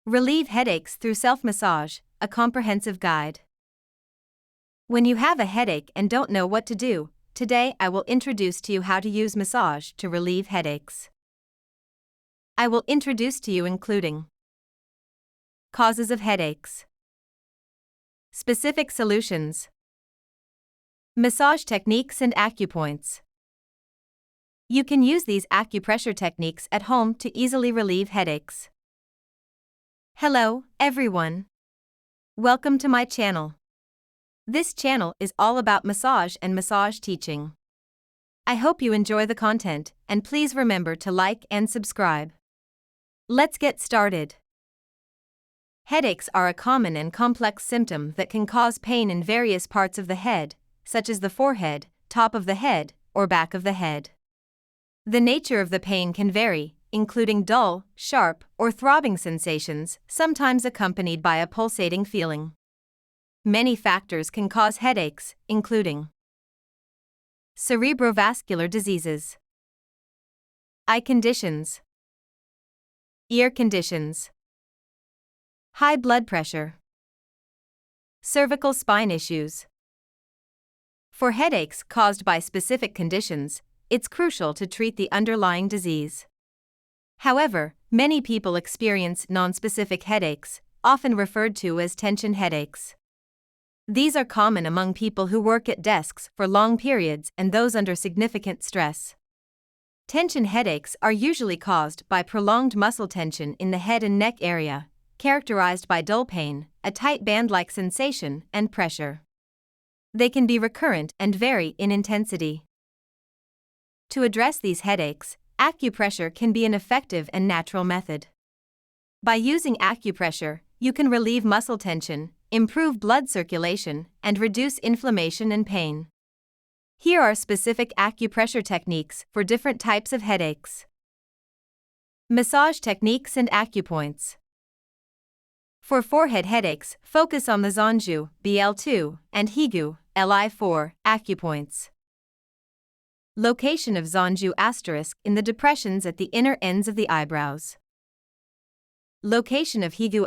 Relieve headaches through self-massage, a comprehensive guide. When you have a headache and don't know what to do, today I will introduce to you how to use massage to relieve headaches. I will introduce to you including causes of headaches, specific solutions, massage techniques and acupoints. You can use these acupressure techniques at home to easily relieve headaches. Hello, everyone. Welcome to my channel. This channel is all about massage and massage teaching. I hope you enjoy the content, and please remember to like and subscribe. Let's get started. Headaches are a common and complex symptom that can cause pain in various parts of the head, such as the forehead, top of the head, or back of the head. The nature of the pain can vary, including dull, sharp, or throbbing sensations, sometimes accompanied by a pulsating feeling. Many factors can cause headaches, including cerebrovascular diseases, eye conditions, ear conditions, high blood pressure, cervical spine issues. For headaches caused by specific conditions, it's crucial to treat the underlying disease. However, many people experience nonspecific headaches, often referred to as tension headaches. These are common among people who work at desks for long periods and those under significant stress. Tension headaches are usually caused by prolonged muscle tension in the head and neck area, characterized by dull pain, a tight band-like sensation, and pressure. They can be recurrent and vary in intensity. To address these headaches, acupressure can be an effective and natural method. By using acupressure, you can relieve muscle tension, improve blood circulation, and reduce inflammation and pain. Here are specific acupressure techniques for different types of headaches. Massage techniques and acupoints. For forehead headaches, focus on the Zanju, BL2, and Higu, Li4, acupoints. Location of Zanju * in the depressions at the inner ends of the eyebrows. Location of Higu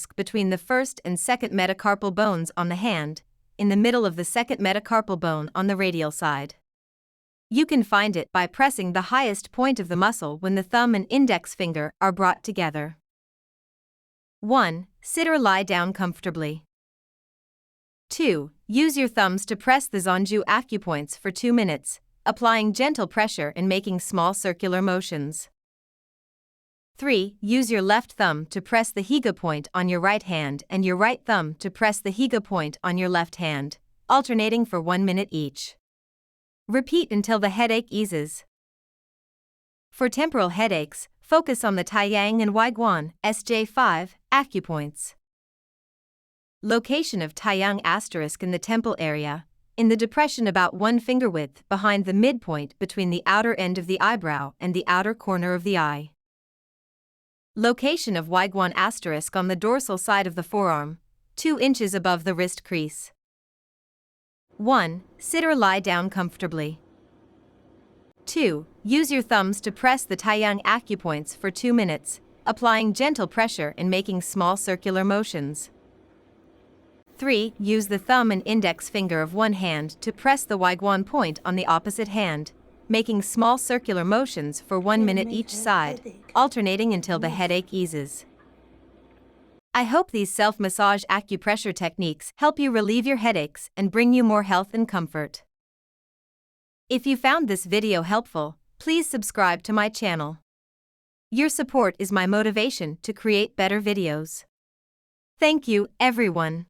* between the first and second metacarpal bones on the hand, in the middle of the second metacarpal bone on the radial side. You can find it by pressing the highest point of the muscle when the thumb and index finger are brought together. 1. Sit or lie down comfortably. 2. Use your thumbs to press the Zanju acupoints for 2 minutes, applying gentle pressure and making small circular motions. 3. Use your left thumb to press the Higa point on your right hand and your right thumb to press the Higa point on your left hand, alternating for 1 minute each. Repeat until the headache eases. For temporal headaches, focus on the Taiyang and Weiguan (SJ5) acupoints. Location of Taiyang * in the temple area, in the depression about 1 finger width behind the midpoint between the outer end of the eyebrow and the outer corner of the eye. Location of Weiguan * on the dorsal side of the forearm, 2 inches above the wrist crease. 1. Sit or lie down comfortably. 2. Use your thumbs to press the Taiyang acupoints for 2 minutes, applying gentle pressure and making small circular motions. 3. Use the thumb and index finger of one hand to press the Weiguan point on the opposite hand, making small circular motions for 1 minute each side, alternating until the headache eases. I hope these self-massage acupressure techniques help you relieve your headaches and bring you more health and comfort. If you found this video helpful, please subscribe to my channel. Your support is my motivation to create better videos. Thank you, everyone.